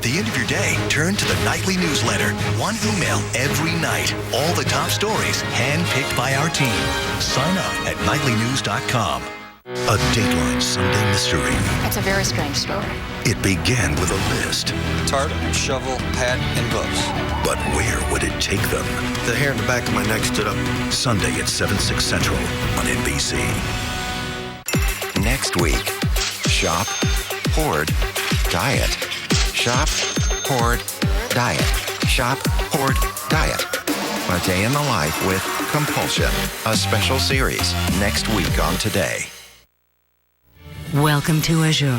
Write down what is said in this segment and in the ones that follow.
the end of your day, turn to the nightly newsletter. One email every night. All the top stories, handpicked by our team. Sign up at nightlynews.com. A Dateline Sunday mystery. It's a very strange story. It began with a list. Tarp, shovel, pad, and gloves. But where would it take them? The hair in the back of my neck stood up. Sunday at 7/6 Central on NBC. Next week, shop, hoard, diet. Shop, hoard, diet. Shop, hoard, diet. A day in the life with compulsion. A special series next week on Today. Welcome to Azure,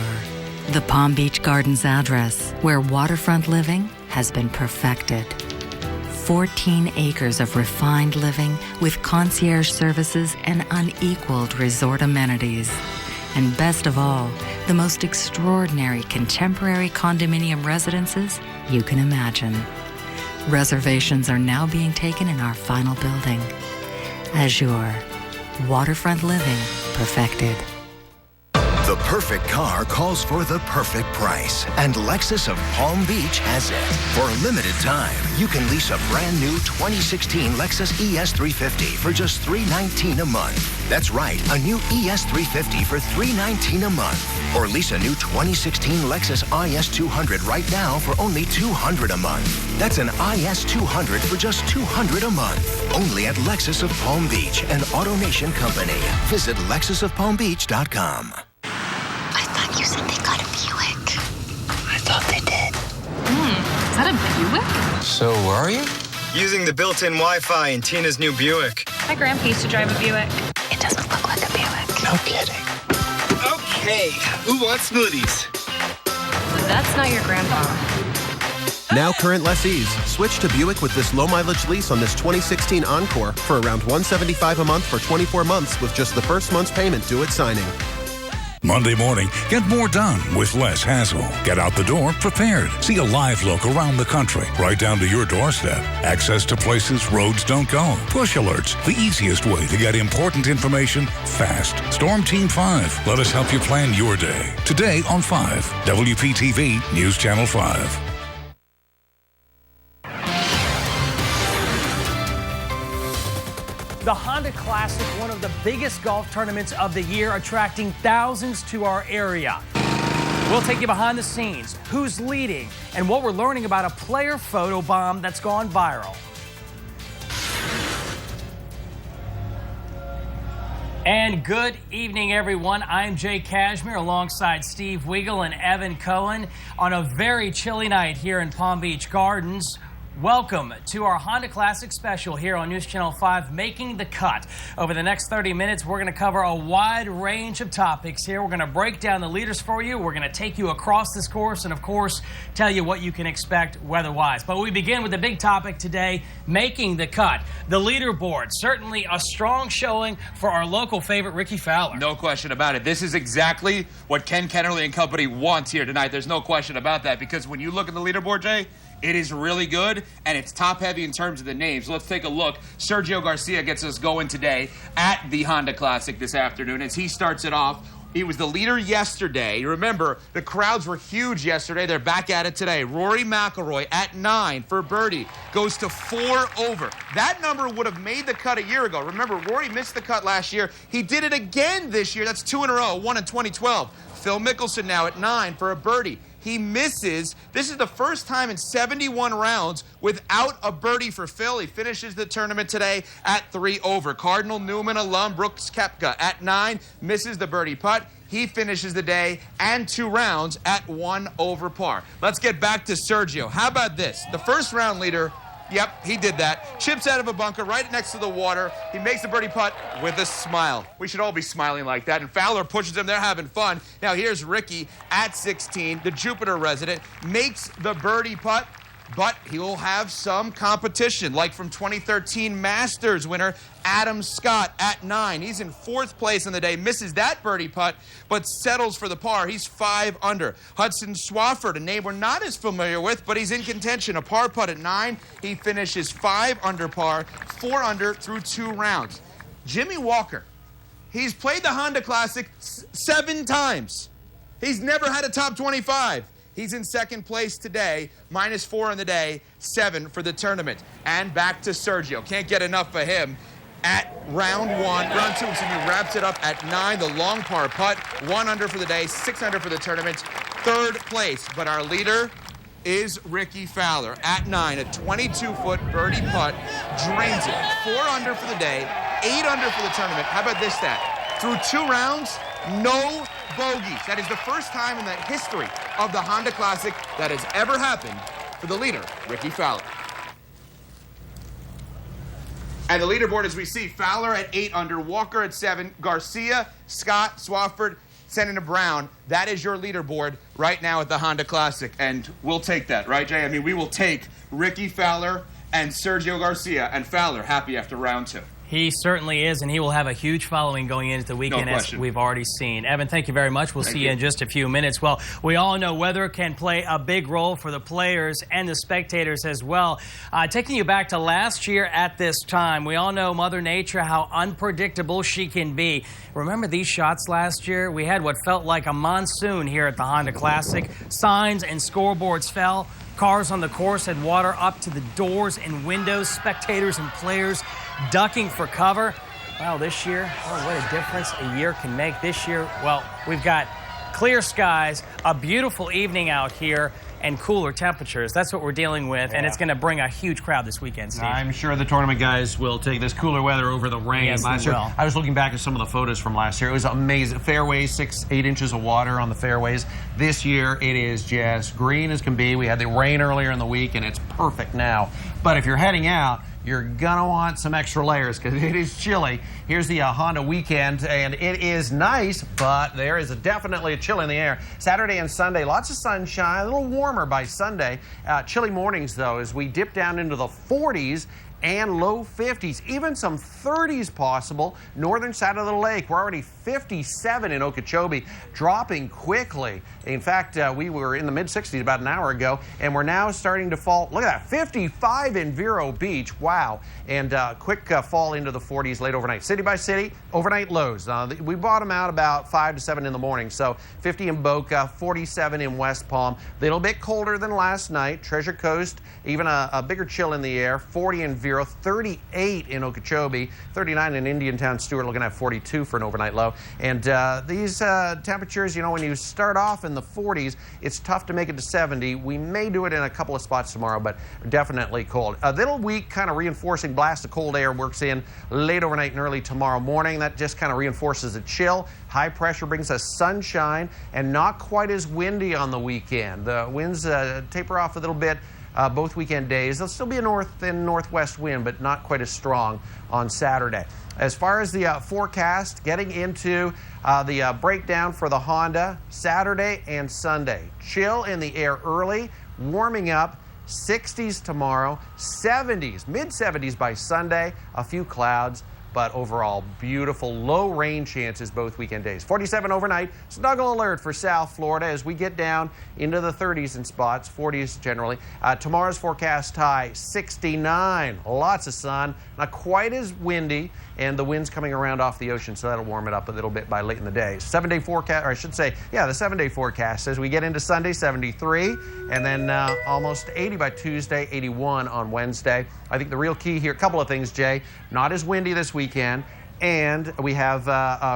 the Palm Beach Gardens address where waterfront living has been perfected. 14 acres of refined living with concierge services and unequaled resort amenities. And best of all, the most extraordinary contemporary condominium residences you can imagine. Reservations are now being taken in our final building. Azure, waterfront living perfected. The perfect car calls for the perfect price, and Lexus of Palm Beach has it. For a limited time, you can lease a brand new 2016 Lexus ES350 for just $319 a month. That's right, a new ES350 for $319 a month. Or lease a new 2016 Lexus IS200 right now for only $200 a month. That's an IS200 for just $200 a month. Only at Lexus of Palm Beach, an AutoNation company. Visit LexusofPalmBeach.com. I thought you said they got a Buick. I thought they did. Is that a Buick? So, where are you? Using the built-in Wi-Fi in Tina's new Buick. My grandpa used to drive a Buick. It doesn't look like a Buick. No kidding. Okay, who wants smoothies? That's not your grandpa. Now current lessees, switch to Buick with this low-mileage lease on this 2016 Encore for around $175 a month for 24 months with just the first month's payment due at signing. Monday morning, get more done with less hassle. Get out the door prepared. See a live look around the country, right down to your doorstep. Access to places roads don't go. Push alerts, the easiest way to get important information fast. Storm Team 5, let us help you plan your day. Today on 5, WPTV News Channel 5. The Honda Classic, one of the biggest golf tournaments of the year, attracting thousands to our area. We'll take you behind the scenes, who's leading, and what we're learning about a player photo bomb that's gone viral. And good evening, everyone. I'm Jay Cashmere alongside Steve Weigel and Evan Cohen on a very chilly night here in Palm Beach Gardens. Welcome to our Honda Classic special here on News Channel 5, Making the Cut. Over the next 30 minutes, we're going to cover a wide range of topics here. We're going to break down the leaders for you. We're going to take you across this course and, of course, tell you what you can expect weather-wise. But we begin with the big topic today, Making the Cut. The leaderboard, certainly a strong showing for our local favorite, Ricky Fowler. No question about it. This is exactly what Ken Kennerly and company wants here tonight. There's no question about that, because when you look at the leaderboard, Jay, it is really good, and it's top-heavy in terms of the names. Let's take a look. Sergio Garcia gets us going today at the Honda Classic this afternoon as he starts it off. He was the leader yesterday. Remember, the crowds were huge yesterday. They're back at it today. Rory McIlroy at 9 for birdie. Goes to 4 over. That number would have made the cut a year ago. Remember, Rory missed the cut last year. He did it again this year. That's 2 in a row, 1 in 2012. Phil Mickelson now at 9 for a birdie. He misses. This is the first time in 71 rounds without a birdie for Phil. He finishes the tournament today at 3 over. Cardinal Newman alum Brooks Koepka at 9, misses the birdie putt. He finishes the day and 2 rounds at 1 over par. Let's get back to Sergio. How about this? The first round leader, yep, he did that. Chips out of a bunker right next to the water. He makes the birdie putt with a smile. We should all be smiling like that. And Fowler pushes him. They're having fun. Now here's Ricky at 16, the Jupiter resident, makes the birdie putt, but he'll have some competition, like from 2013 Masters winner Adam Scott at 9. He's in 4th place on the day, misses that birdie putt, but settles for the par. He's 5 under. Hudson Swafford, a name we're not as familiar with, but he's in contention. A par putt at 9. He finishes 5 under par, 4 under through 2 rounds. Jimmy Walker, he's played the Honda Classic 7 times. He's never had a top 25. He's in second place today, -4 in the day, 7 for the tournament. And back to Sergio. Can't get enough of him. At round two, wraps it up at 9, the long par putt, 1 under for the day, 6 under for the tournament, 3rd place. But our leader is Ricky Fowler at 9, a 22-foot birdie putt, drains it, 4 under for the day, 8 under for the tournament. How about this stat? Through 2 rounds, no bogeys. That is the first time in the history of the Honda Classic that has ever happened for the leader, Ricky Fowler. And the leaderboard, as we see, Fowler at 8 under, Walker at 7, Garcia, Scott, Swafford, Senator Brown. That is your leaderboard right now at the Honda Classic. And we'll take that, right, Jay? I mean, we will take Ricky Fowler and Sergio Garcia. And Fowler happy after round 2. He certainly is, and he will have a huge following going into the weekend, as we've already seen. Evan, thank you very much. We'll see you in just a few minutes. Well, we all know weather can play a big role for the players and the spectators as well. Taking you back to last year at this time, we all know Mother Nature, how unpredictable she can be. Remember these shots last year? We had what felt like a monsoon here at the Honda Classic. Signs and scoreboards fell. Cars on the course had water up to the doors and windows. Spectators and players ducking for cover. Well, this year, what a difference a year can make. This year, well, we've got clear skies, a beautiful evening out here, and cooler temperatures. That's what we're dealing with, and it's going to bring a huge crowd this weekend, Steve. I'm sure the tournament guys will take this cooler weather over the rain. Yes, last they year, will. I was looking back at some of the photos from last year. It was amazing. Fairways, 6-8 inches of water on the fairways. This year, it is just green as can be. We had the rain earlier in the week, and it's perfect now. But if you're heading out, you're going to want some extra layers because it is chilly. Here's the Honda weekend, and it is nice, but there is definitely a chill in the air. Saturday and Sunday, lots of sunshine, a little warmer by Sunday. Chilly mornings, though, as we dip down into the 40s and low 50s, even some 30s possible. Northern side of the lake, we're already 57 in Okeechobee, dropping quickly. In fact, we were in the mid-60s about an hour ago, and we're now starting to fall. Look at that, 55 in Vero Beach. Wow. And quick fall into the 40s late overnight. City by city, overnight lows. We bottom out about 5 to 7 in the morning. So 50 in Boca, 47 in West Palm. A little bit colder than last night. Treasure Coast, even a bigger chill in the air. 40 in Vero, 38 in Okeechobee, 39 in Indiantown. Stewart looking at 42 for an overnight low. And these temperatures, you know, when you start off in the 40s, it's tough to make it to 70. We may do it in a couple of spots tomorrow, but definitely cold. A little weak, kind of reinforcing blast of cold air works in late overnight and early tomorrow morning. That just kind of reinforces the chill. High pressure brings us sunshine and not quite as windy on the weekend. The winds taper off a little bit both weekend days. There'll still be a north and northwest wind, but not quite as strong on Saturday. As far as the forecast, getting into the breakdown for the Honda, Saturday and Sunday. Chill in the air early, warming up, 60s tomorrow, 70s, mid-70s by Sunday, a few clouds, but overall beautiful low rain chances both weekend days. 47 overnight, snuggle alert for South Florida as we get down into the 30s in spots, 40s generally. Tomorrow's forecast high 69, lots of sun, not quite as windy, and the wind's coming around off the ocean, so that'll warm it up a little bit by late in the day. 7-day forecast, or I should say, the 7-day forecast says we get into Sunday, 73, and then almost 80 by Tuesday, 81 on Wednesday. I think the real key here, a couple of things, Jay, not as windy this weekend, and we have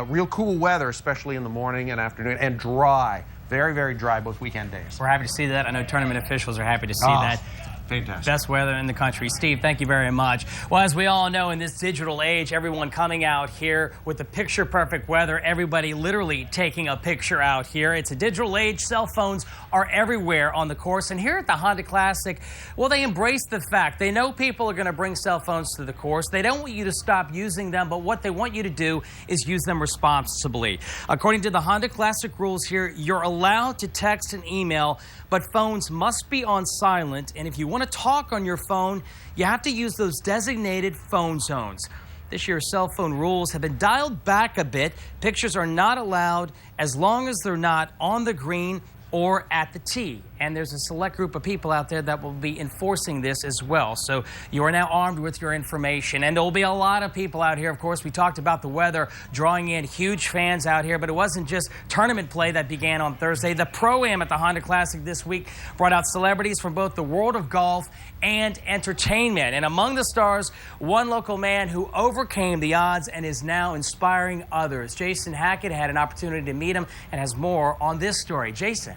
real cool weather, especially in the morning and afternoon, and dry. Very, very dry both weekend days. We're happy to see that. I know tournament officials are happy to see that. Fantastic. Best weather in the country. Steve, thank you very much. Well, as we all know, in this digital age, everyone coming out here with the picture-perfect weather, everybody literally taking a picture out here. It's a digital age. Cell phones are everywhere on the course. And here at the Honda Classic, well, they embrace the fact. They know people are going to bring cell phones to the course. They don't want you to stop using them, but what they want you to do is use them responsibly. According to the Honda Classic rules here, you're allowed to text and email, but phones must be on silent. And if you want to talk on your phone, you have to use those designated phone zones. This year's cell phone rules have been dialed back a bit. Pictures are not allowed as long as they're not on the green or at the tee. and there's a select group of people out there that will be enforcing this as well. So you are now armed with your information, and there will be a lot of people out here. Of course, we talked about the weather drawing in huge fans out here, but it wasn't just tournament play that began on Thursday. The Pro-Am at the Honda Classic this week brought out celebrities from both the world of golf and entertainment. And among the stars, one local man who overcame the odds and is now inspiring others. Jason Hackett had an opportunity to meet him and has more on this story. Jason.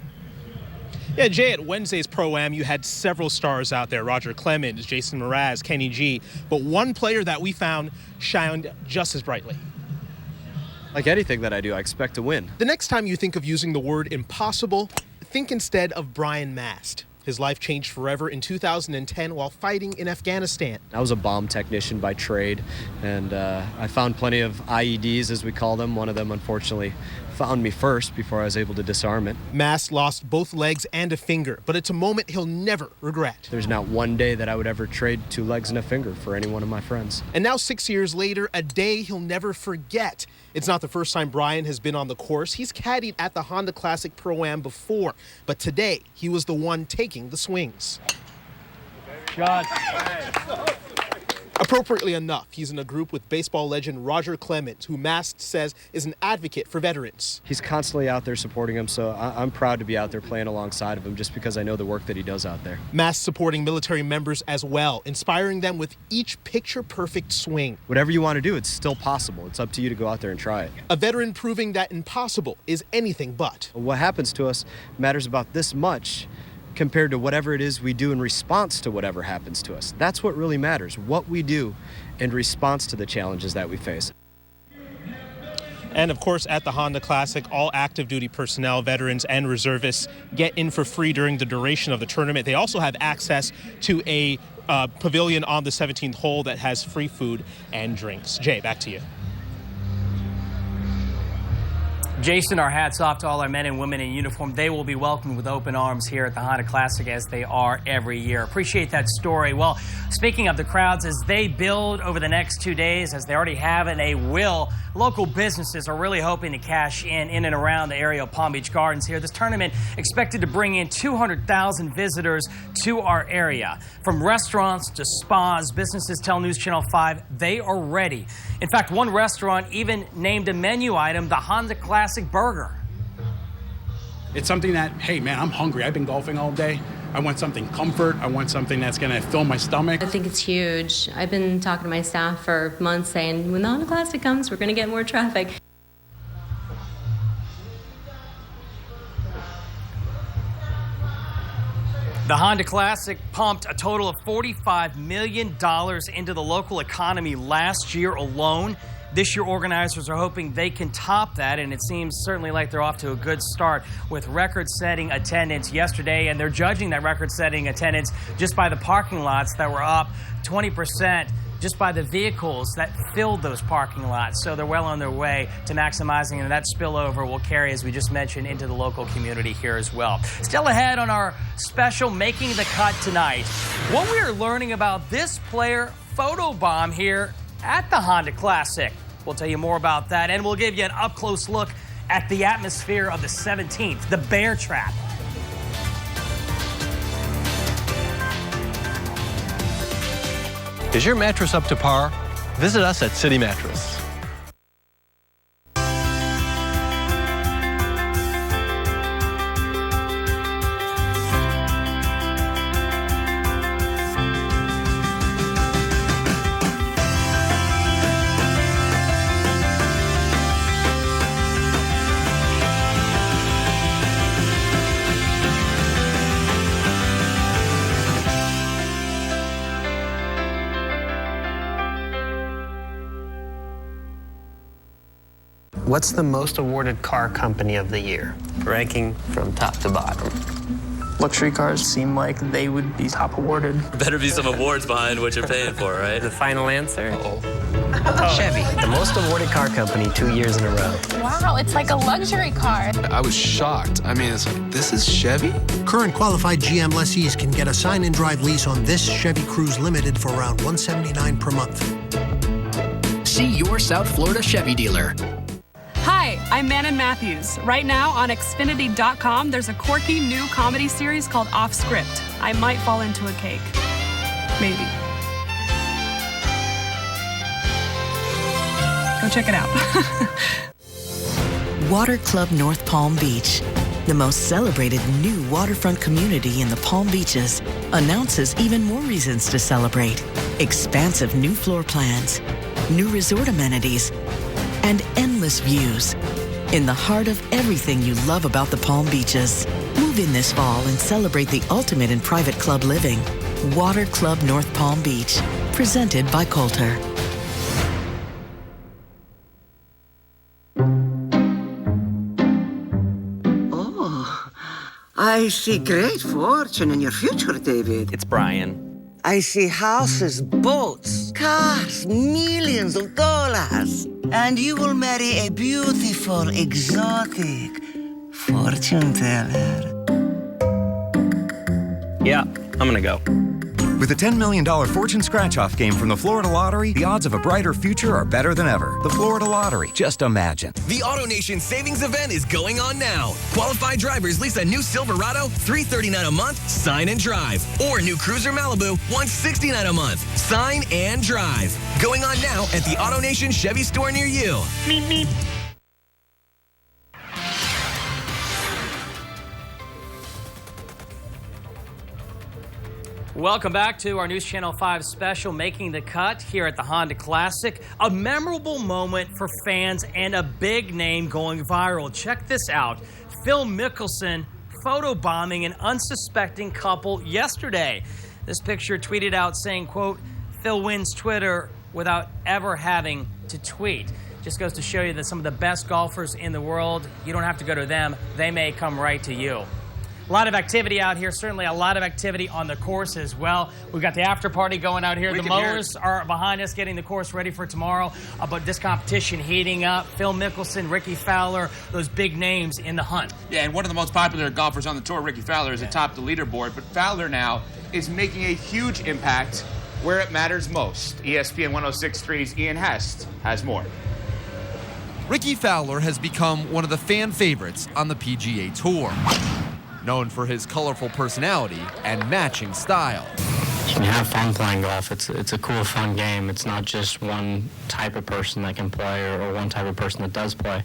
Yeah, Jay, at Wednesday's Pro-Am, you had several stars out there. Roger Clemens, Jason Mraz, Kenny G. But one player that we found shined just as brightly. Like anything that I do, I expect to win. The next time you think of using the word impossible, think instead of Brian Mast. His life changed forever in 2010 while fighting in Afghanistan. I was a bomb technician by trade, and I found plenty of IEDs, as we call them. One of them, unfortunately, found me first before I was able to disarm it. Mast lost both legs and a finger, but it's a moment he'll never regret. There's not one day that I would ever trade 2 legs and a finger for any one of my friends. And now 6 years later, a day he'll never forget. It's not the first time Brian has been on the course. He's caddied at the Honda Classic Pro-Am before, but today he was the one taking the swings. Shot. Appropriately enough, he's in a group with baseball legend Roger Clemens, who Mast says is an advocate for veterans. He's constantly out there supporting him, so I'm proud to be out there playing alongside of him just because I know the work that he does out there. Mast supporting military members as well, inspiring them with each picture-perfect swing. Whatever you want to do, it's still possible. It's up to you to go out there and try it. A veteran proving that impossible is anything but. What happens to us matters about this much compared to whatever it is we do in response to whatever happens to us. That's what really matters, what we do in response to the challenges that we face. And of course, at the Honda Classic, all active duty personnel, veterans, and reservists get in for free during the duration of the tournament. They also have access to a pavilion on the 17th hole that has free food and drinks. Jay, back to you. Jason, our hats off to all our men and women in uniform. They will be welcomed with open arms here at the Honda Classic, as they are every year. Appreciate that story. Well, speaking of the crowds, as they build over the next 2 days, as they already have and they will, local businesses are really hoping to cash in and around the area of Palm Beach Gardens here. This tournament expected to bring in 200,000 visitors to our area. From restaurants to spas, businesses tell News Channel 5 they are ready. In fact, one restaurant even named a menu item the Honda Classic Burger. It's something that, hey man, I'm hungry. I've been golfing all day. I want something comfort. I want something that's gonna fill my stomach. I think it's huge. I've been talking to my staff for months saying, when the Honda Classic comes, we're gonna get more traffic. The Honda Classic pumped a total of $45 million into the local economy last year alone. This year, organizers are hoping they can top that, and it seems certainly like they're off to a good start with record-setting attendance yesterday, and they're judging that record-setting attendance just by the parking lots that were up 20%, just by the vehicles that filled those parking lots. So they're well on their way to maximizing, and that spillover will carry, as we just mentioned, into the local community here as well. Still ahead on our special Making the Cut tonight, what we are learning about this player photobomb here at the Honda Classic. We'll tell you more about that, and we'll give you an up-close look at the atmosphere of the 17th, the Bear Trap. Is your mattress up to par? Visit us at City Mattress. What's the most awarded car company of the year? Ranking from top to bottom. Luxury cars seem like they would be top awarded. Better be some awards behind what you're paying for, right? The final answer? Chevy, the most awarded car company 2 years in a row. Wow, it's like a luxury car. I was shocked. I mean, it's like, this is Chevy? Current qualified GM lessees can get a sign-and-drive lease on this Chevy Cruze Limited for around $179 per month. See your South Florida Chevy dealer. Hi, I'm Manon Matthews. Right now on Xfinity.com, there's a quirky new comedy series called Off Script. I might fall into a cake. Maybe. Go check it out. Water Club North Palm Beach, the most celebrated new waterfront community in the Palm Beaches, announces even more reasons to celebrate. Expansive new floor plans, new resort amenities, and endless views. In the heart of everything you love about the Palm Beaches. Move in this fall and celebrate the ultimate in private club living. Water Club North Palm Beach, presented by Coulter. I see great fortune in your future, David. It's Brian. I see houses, boats, cars, millions of dollars. And you will marry a beautiful, exotic fortune teller. Yeah, I'm gonna go. With a $10 million fortune scratch-off game from the Florida Lottery, the odds of a brighter future are better than ever. The Florida Lottery. Just imagine. The AutoNation Savings Event is going on now. Qualified drivers lease a new Silverado, $339 a month, sign and drive. Or new Cruiser Malibu, $169 a month, sign and drive. Going on now at the AutoNation Chevy store near you. Meep, meep. Welcome back to our News Channel 5 special, Making the Cut, here at the Honda Classic. A memorable moment for fans and a big name going viral. Check this out. Phil Mickelson photobombing an unsuspecting couple yesterday. This picture tweeted out saying, quote, Phil wins Twitter without ever having to tweet. Just goes to show you that some of the best golfers in the world, you don't have to go to them. They may come right to you. A lot of activity out here, certainly a lot of activity on the course as well. We've got the after party going out here. The mowers are behind us getting the course ready for tomorrow. But this competition heating up. Phil Mickelson, Ricky Fowler, those big names in the hunt. Yeah, and one of the most popular golfers on the tour, Ricky Fowler, is atop the leaderboard. But Fowler now is making a huge impact where it matters most. ESPN 106.3's Ian Hest has more. Ricky Fowler has become one of the fan favorites on the PGA Tour. Known for his colorful personality and matching style. You can have fun playing golf. It's a cool, fun game. It's not just one type of person that can play or one type of person that does play.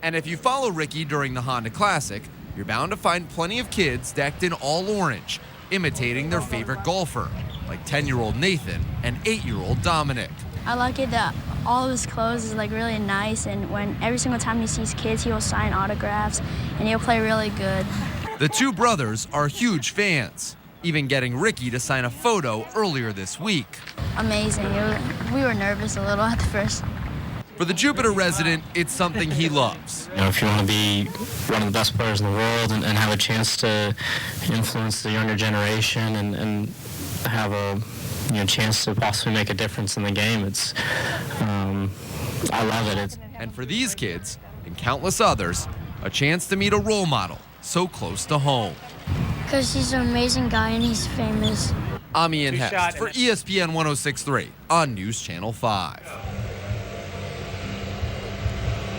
And if you follow Ricky during the Honda Classic, you're bound to find plenty of kids decked in all orange, imitating their favorite golfer, like 10-year-old Nathan and 8-year-old Dominic. I like it that all of his clothes is like really nice, and when every single time he sees kids, he'll sign autographs and he'll play really good. The two brothers are huge fans, even getting Ricky to sign a photo earlier this week. Amazing. We were nervous a little at the first. For the Jupiter resident, it's something he loves. You know, if you want to be one of the best players in the world and have a chance to influence the younger generation and have a chance to possibly make a difference in the game, it's I love it. And for these kids and countless others, a chance to meet a role model so close to home. Because he's an amazing guy and he's famous. I'm Ian Hest for ESPN 106.3 on News Channel 5.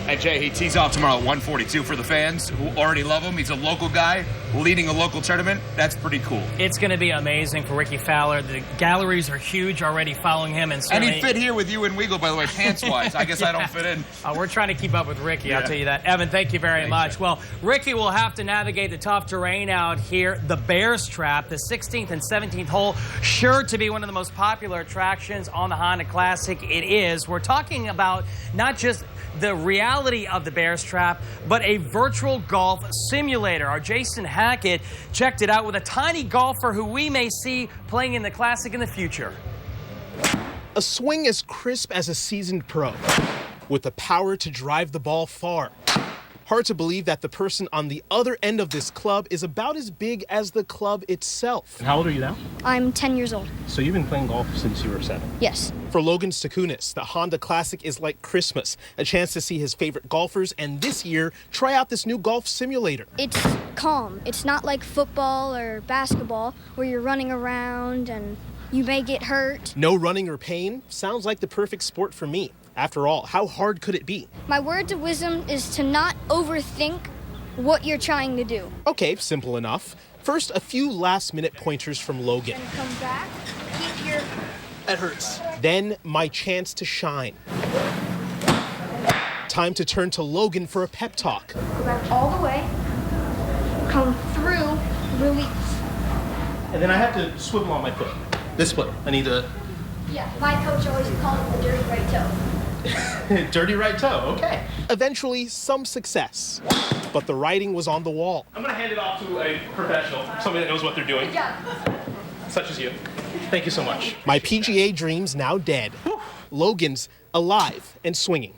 And Jay, he tees off tomorrow at 1:42 for the fans who already love him. He's a local guy leading a local tournament. That's pretty cool. It's going to be amazing for Ricky Fowler. The galleries are huge already following him. And he fit here with you and Weagle, by the way, pants-wise. I guess I don't fit in. We're trying to keep up with Ricky, I'll tell you that. Evan, thank you very much. Well, Ricky will have to navigate the tough terrain out here. The Bears Trap, the 16th and 17th hole, sure to be one of the most popular attractions on the Honda Classic. It is. We're talking about not just the reality of the Bears Trap, but a virtual golf simulator. Our Jason Hackett checked it out with a tiny golfer who we may see playing in the Classic in the future. A swing as crisp as a seasoned pro, with the power to drive the ball far. Hard to believe that the person on the other end of this club is about as big as the club itself. How old are you now? I'm 10 years old. So you've been playing golf since you were 7? Yes. For Logan Stakunis, the Honda Classic is like Christmas, a chance to see his favorite golfers and this year try out this new golf simulator. It's calm. It's not like football or basketball where you're running around and you may get hurt. No running or pain? Sounds like the perfect sport for me. After all, how hard could it be? My word to wisdom is to not overthink what you're trying to do. Okay, simple enough. First, a few last-minute pointers from Logan. And come back, keep your... That hurts. Then, my chance to shine. Time to turn to Logan for a pep talk. Go back all the way, come through, release. And then I have to swivel on my foot. This foot. I need to... Yeah, my coach always called it the dirty right toe. Dirty right toe, okay. Eventually, some success. But the writing was on the wall. I'm going to hand it off to a professional, somebody that knows what they're doing. Good job. Such as you. Thank you so much. My PGA dreams now dead. Logan's alive and swinging.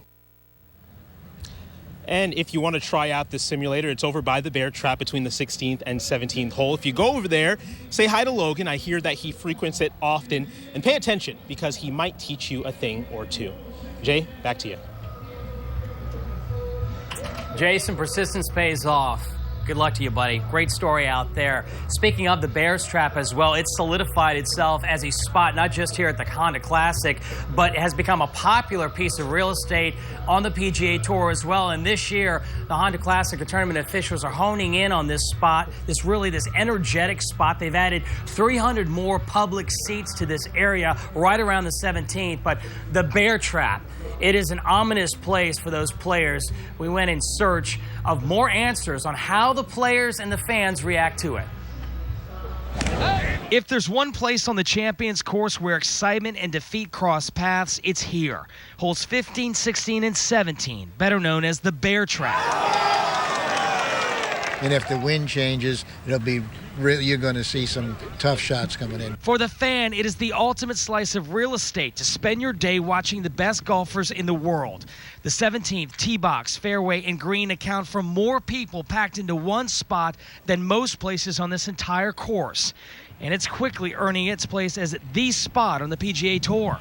And if you want to try out this simulator, it's over by the bear trap between the 16th and 17th hole. If you go over there, say hi to Logan. I hear that he frequents it often. And pay attention, because he might teach you a thing or two. Jay, back to you. Jason, persistence pays off. Good luck to you, buddy. Great story out there. Speaking of the Bears Trap as well, it's solidified itself as a spot not just here at the Honda Classic, but it has become a popular piece of real estate on the PGA Tour as well. And this year, the Honda Classic, the tournament officials are honing in on this spot, this energetic spot. They've added 300 more public seats to this area right around the 17th. But the Bear Trap, it is an ominous place for those players. We went in search of more answers on how the players and the fans react to it. If there's one place on the Champions Course where excitement and defeat cross paths, it's here. Holes 15, 16, and 17, better known as the Bear Trap. And if the wind changes, it'll be you're going to see some tough shots coming in. For the fan, it is the ultimate slice of real estate to spend your day watching the best golfers in the world. The 17th tee box, fairway, and green account for more people packed into one spot than most places on this entire course. And it's quickly earning its place as the spot on the PGA Tour.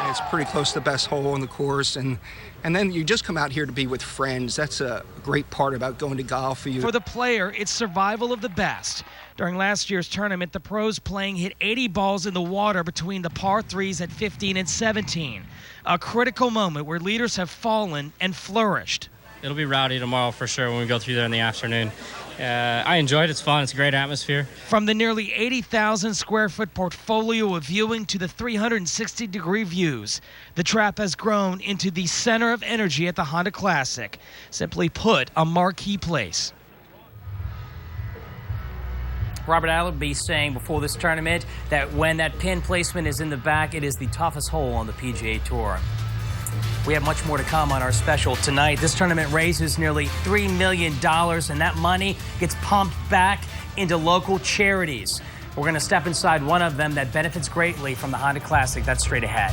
It's pretty close to the best hole on the course, and then you just come out here to be with friends. That's a great part about going to golf for you. For the player, it's survival of the best. During last year's tournament, the pros playing hit 80 balls in the water between the par 3s at 15 and 17. A critical moment where leaders have fallen and flourished. It'll be rowdy tomorrow for sure when we go through there in the afternoon. I enjoyed it. It's fun. It's a great atmosphere. From the nearly 80,000 square foot portfolio of viewing to the 360-degree views, the Trap has grown into the center of energy at the Honda Classic. Simply put, a marquee place. Robert Allenby saying before this tournament that when that pin placement is in the back, it is the toughest hole on the PGA Tour. We have much more to come on our special tonight. This tournament raises nearly $3 million, and that money gets pumped back into local charities. We're going to step inside one of them that benefits greatly from the Honda Classic. That's straight ahead.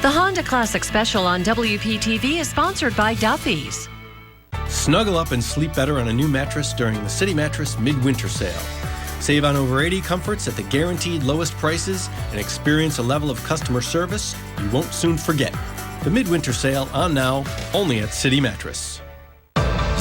The Honda Classic special on WPTV is sponsored by Duffy's. Snuggle up and sleep better on a new mattress during the City Mattress Midwinter Sale. Save on over 80 comforts at the guaranteed lowest prices and experience a level of customer service you won't soon forget. The Midwinter Sale on now, only at City Mattress.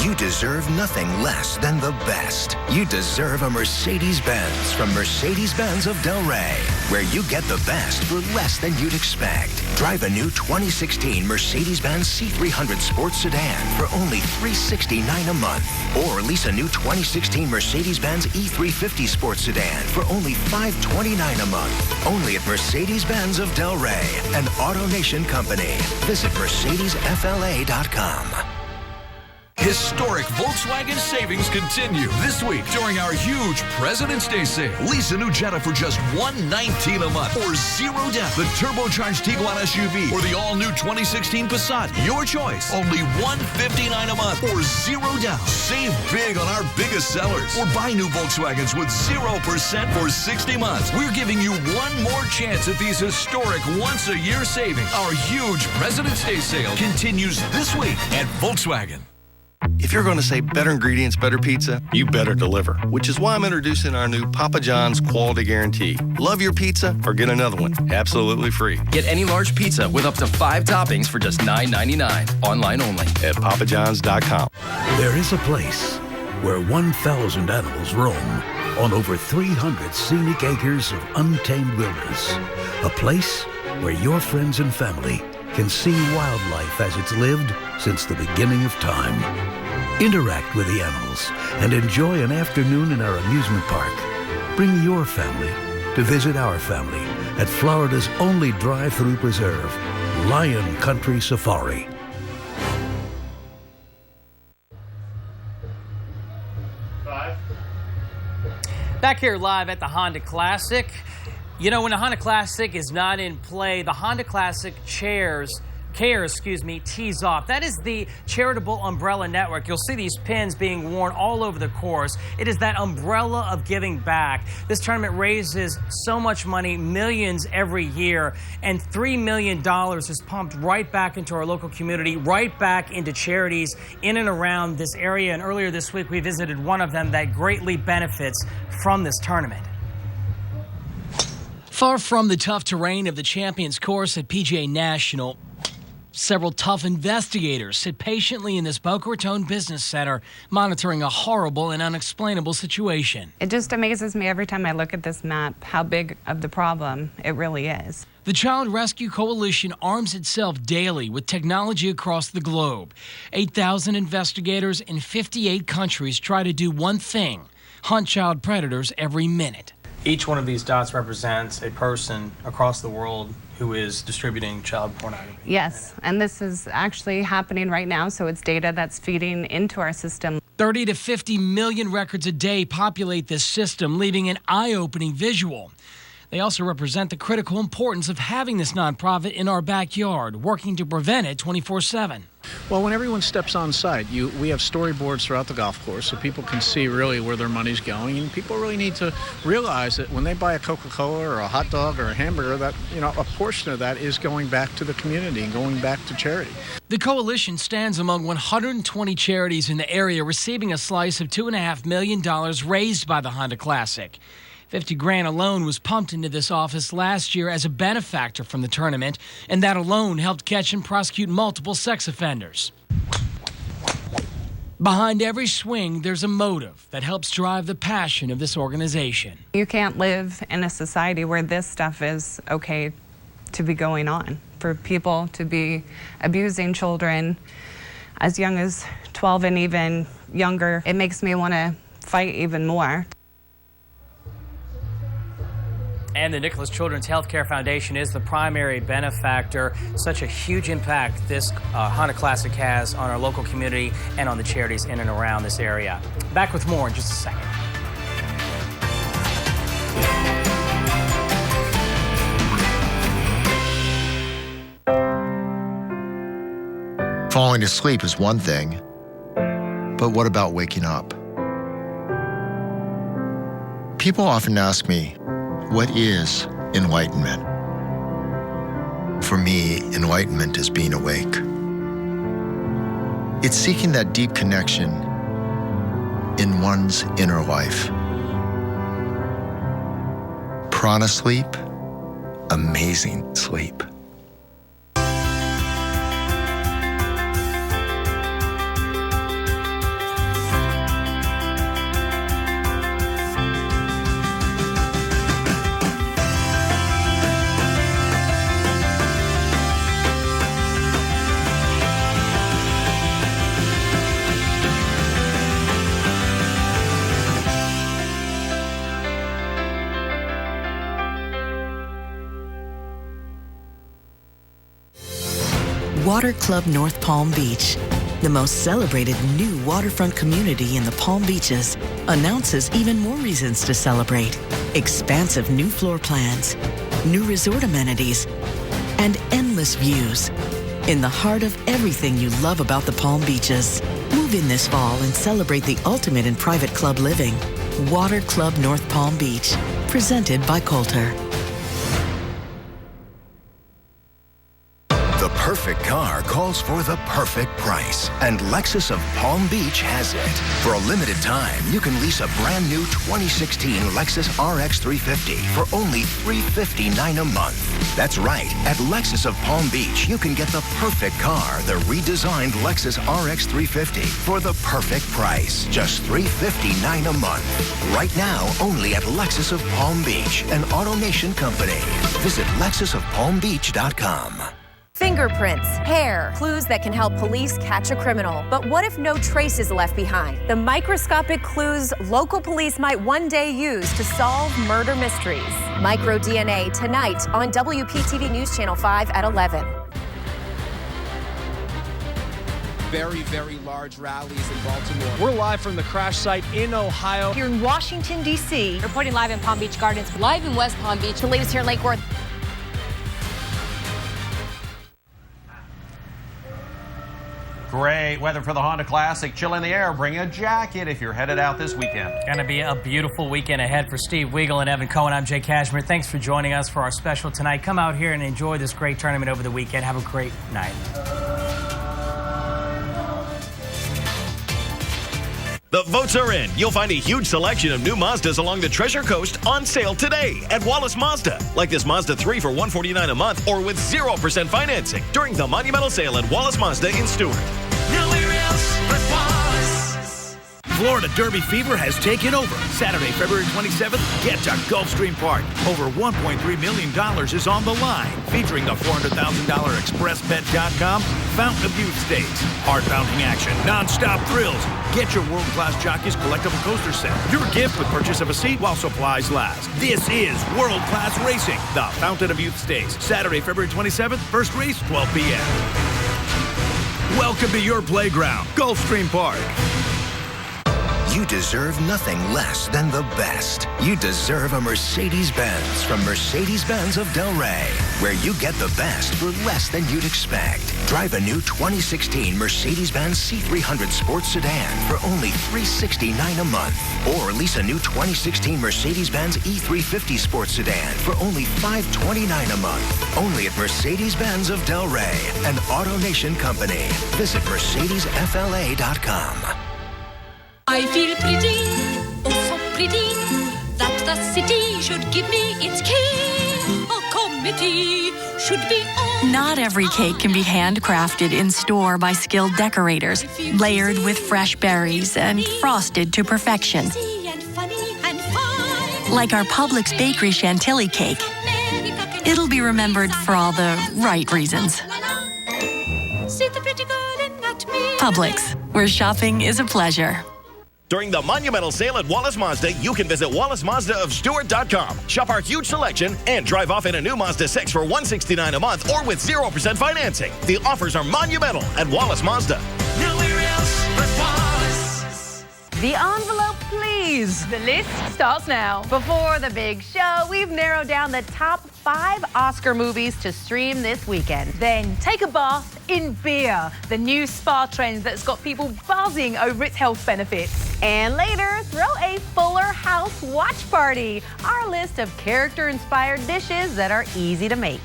You deserve nothing less than the best. You deserve a Mercedes-Benz from Mercedes-Benz of Del Rey, where you get the best for less than you'd expect. Drive a new 2016 Mercedes-Benz C300 Sports Sedan for only $369 a month. Or lease a new 2016 Mercedes-Benz E350 Sports Sedan for only $529 a month. Only at Mercedes-Benz of Del Rey, an AutoNation company. Visit MercedesFLA.com. Historic Volkswagen savings continue this week during our huge President's Day sale. Lease a new Jetta for just $119 a month or $0 down. The turbocharged Tiguan SUV or the all-new 2016 Passat. Your choice. Only $159 a month or $0 down. Save big on our biggest sellers. Or buy new Volkswagens with 0% for 60 months. We're giving you one more chance at these historic once-a-year savings. Our huge President's Day sale continues this week at Volkswagen. If you're going to say better ingredients, better pizza, you better deliver, which is why I'm introducing our new Papa John's Quality Guarantee. Love your pizza or get another one, absolutely free. Get any large pizza with up to 5 toppings for just $9.99. Online only. At papajohns.com. There is a place where 1,000 animals roam, on over 300 scenic acres of untamed wilderness. A place where your friends and family can see wildlife as it's lived since the beginning of time. Interact with the animals and enjoy an afternoon in our amusement park. Bring your family to visit our family at Florida's only drive-through preserve, Lion Country Safari. Back here live at the Honda Classic. You know, when the Honda Classic is not in play, the Honda Classic Cares, tees off. That is the charitable umbrella network. You'll see these pins being worn all over the course. It is that umbrella of giving back. This tournament raises so much money, millions every year, and $3 million is pumped right back into our local community, right back into charities in and around this area. And earlier this week, we visited one of them that greatly benefits from this tournament. Far from the tough terrain of the Champions Course at PGA National, several tough investigators sit patiently in this Boca Raton Business Center, monitoring a horrible and unexplainable situation. It just amazes me every time I look at this map how big of the problem it really is. The Child Rescue Coalition arms itself daily with technology across the globe. 8,000 investigators in 58 countries try to do one thing: hunt child predators every minute. Each one of these dots represents a person across the world who is distributing child pornography. Yes, and this is actually happening right now, so it's data that's feeding into our system. 30 to 50 million records a day populate this system, leaving an eye-opening visual. They also represent the critical importance of having this nonprofit in our backyard, working to prevent it 24/7. Well, when everyone steps on site, we have storyboards throughout the golf course so people can see really where their money's going, and people really need to realize that when they buy a Coca-Cola or a hot dog or a hamburger, that a portion of that is going back to the community and going back to charity. The coalition stands among 120 charities in the area, receiving a slice of $2.5 million raised by the Honda Classic. $50,000 alone was pumped into this office last year as a benefactor from the tournament, and that alone helped catch and prosecute multiple sex offenders. Behind every swing, there's a motive that helps drive the passion of this organization. You can't live in a society where this stuff is okay to be going on. For people to be abusing children as young as 12 and even younger, it makes me want to fight even more. And the Nicholas Children's Healthcare Foundation is the primary benefactor. Such a huge impact this Honda Classic has on our local community and on the charities in and around this area. Back with more in just a second. Falling asleep is one thing, but what about waking up? People often ask me, what is enlightenment? For me, enlightenment is being awake. It's seeking that deep connection in one's inner life. Pranasleep, amazing sleep. Water Club North Palm Beach, the most celebrated new waterfront community in the Palm Beaches, announces even more reasons to celebrate. Expansive new floor plans, new resort amenities, and endless views. In the heart of everything you love about the Palm Beaches. Move in this fall and celebrate the ultimate in private club living. Water Club North Palm Beach, presented by Coulter. The perfect car calls for the perfect price, and Lexus of Palm Beach has it. For a limited time, you can lease a brand new 2016 Lexus RX 350 for only $359 a month. That's right. At Lexus of Palm Beach, you can get the perfect car, the redesigned Lexus RX 350, for the perfect price, just $359 a month. Right now, only at Lexus of Palm Beach, an AutoNation company. Visit LexusofPalmBeach.com. Fingerprints, hair, clues that can help police catch a criminal. But what if no trace is left behind? The microscopic clues local police might one day use to solve murder mysteries. MicroDNA tonight on WPTV News Channel 5 at 11. Very, very large rallies in Baltimore. We're live from the crash site in Ohio. Here in Washington, D.C. Reporting live in Palm Beach Gardens. Live in West Palm Beach. The latest here in Lake Worth. Great weather for the Honda Classic. Chill in the air. Bring a jacket if you're headed out this weekend. Going to be a beautiful weekend ahead for Steve Weagle and Evan Cohen. I'm Jay Cashmere. Thanks for joining us for our special tonight. Come out here and enjoy this great tournament over the weekend. Have a great night. The votes are in. You'll find a huge selection of new Mazdas along the Treasure Coast on sale today at Wallace Mazda. Like this Mazda 3 for $149 a month or with 0% financing during the monumental sale at Wallace Mazda in Stewart. Nowhere else but Wallace. Florida Derby fever has taken over. Saturday, February 27th, get to Gulfstream Park. Over $1.3 million is on the line, featuring the $400,000 ExpressBet.com Fountain of Youth Stakes. Heart-pounding action, non-stop thrills. Get your world-class jockey's collectible coaster set. Your gift with purchase of a seat while supplies last. This is world-class racing. The Fountain of Youth Stakes. Saturday, February 27th, first race, 12 p.m. Welcome to your playground, Gulfstream Park. You deserve nothing less than the best. You deserve a Mercedes-Benz from Mercedes-Benz of Del Rey, where you get the best for less than you'd expect. Drive a new 2016 Mercedes-Benz C300 Sports Sedan for only $369 a month. Or lease a new 2016 Mercedes-Benz E350 Sports Sedan for only $529 a month. Only at Mercedes-Benz of Del Rey, an AutoNation company. Visit MercedesFLA.com. I feel pretty, oh so pretty, that the city should give me its key. A committee should be on. Not every cake can be handcrafted in store by skilled decorators, layered with fresh berries and frosted to perfection. Like our Publix Bakery Chantilly cake. It'll be remembered for all the right reasons. See the pretty girl in that mirror. Publix, where shopping is a pleasure. During the monumental sale at Wallace Mazda, you can visit WallaceMazdaofStewart.com, shop our huge selection, and drive off in a new Mazda 6 for $169 a month or with 0% financing. The offers are monumental at Wallace Mazda. Nowhere else but Wallace. The envelope, please. The list starts now. Before the big show, we've narrowed down the top 5 Oscar movies to stream this weekend. Then take a bath in beer, the new spa trend that's got people buzzing over its health benefits. And later, throw a Fuller House watch party, our list of character-inspired dishes that are easy to make.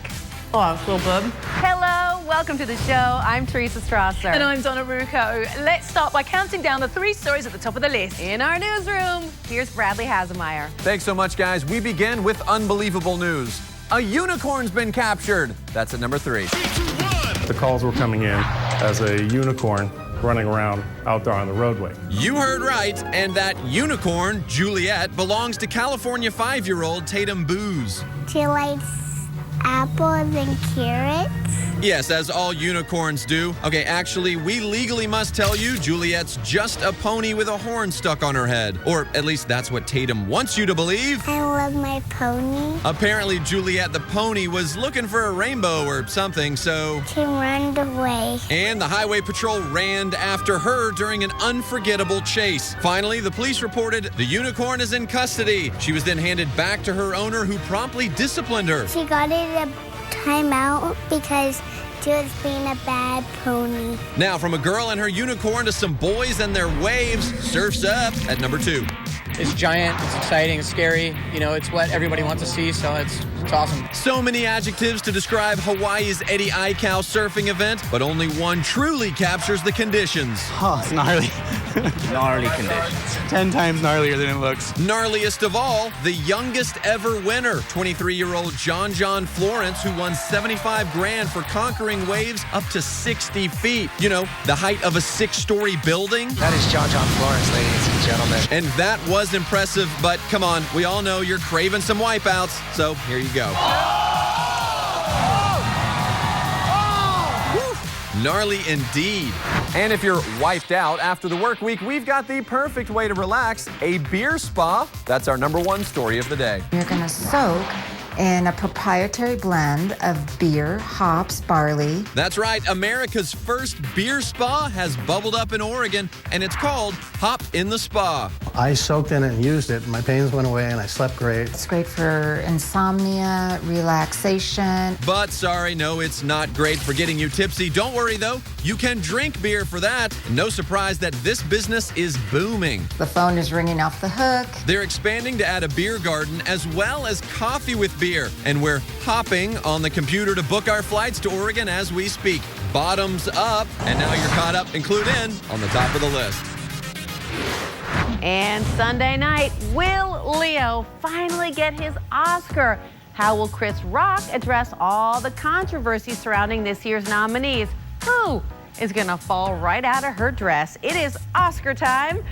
Hello, little bub. Hello, welcome to the show. I'm Teresa Strasser. And I'm Donna Rucco. Let's start by counting down the 3 stories at the top of the list. In our newsroom, here's Bradley Hasemeyer. Thanks so much, guys. We begin with unbelievable news. A unicorn's been captured. That's at number 3. The calls were coming in as a unicorn running around out there on the roadway. You heard right, and that unicorn, Juliet, belongs to California 5-year-old Tatum Booz. She likes apples and carrots. Yes, as all unicorns do. Okay, actually, we legally must tell you Juliet's just a pony with a horn stuck on her head. Or at least that's what Tatum wants you to believe. I love my pony. Apparently, Juliet the pony was looking for a rainbow or something, so... She ran away. And the highway patrol ran after her during an unforgettable chase. Finally, the police reported the unicorn is in custody. She was then handed back to her owner, who promptly disciplined her. She got a timeout because she was being a bad pony. Now, from a girl and her unicorn to some boys and their waves, Surf's Up at number 2. It's giant, it's exciting, it's scary. You know, it's what everybody wants to see, so it's It's awesome. So many adjectives to describe Hawaii's Eddie Aikau surfing event, but only one truly captures the conditions. Oh, it's gnarly. Gnarly conditions. 10 times gnarlier than it looks. Gnarliest of all, the youngest ever winner, 23-year-old John Florence, who won $75 grand for conquering waves up to 60 feet. You know, the height of a 6-story building. That is John Florence, ladies and gentlemen. And that was impressive, but come on, we all know you're craving some wipeouts, so here you go. Gnarly indeed. And if you're wiped out after the work week, we've got the perfect way to relax, a beer spa. That's our #1 story of the day. You're going to soak in a proprietary blend of beer, hops, barley. That's right. America's first beer spa has bubbled up in Oregon, and it's called Hop in the Spa. I soaked in it and used it. My pains went away, and I slept great. It's great for insomnia, relaxation. But sorry, no, it's not great for getting you tipsy. Don't worry, though. You can drink beer for that. No surprise that this business is booming. The phone is ringing off the hook. They're expanding to add a beer garden as well as coffee with beer. And we're hopping on the computer to book our flights to Oregon as we speak. Bottoms up. And now you're caught up and clued in on the top of the list. And Sunday night, will Leo finally get his Oscar? How will Chris Rock address all the controversy surrounding this year's nominees? Who is going to fall right out of her dress? It is Oscar time.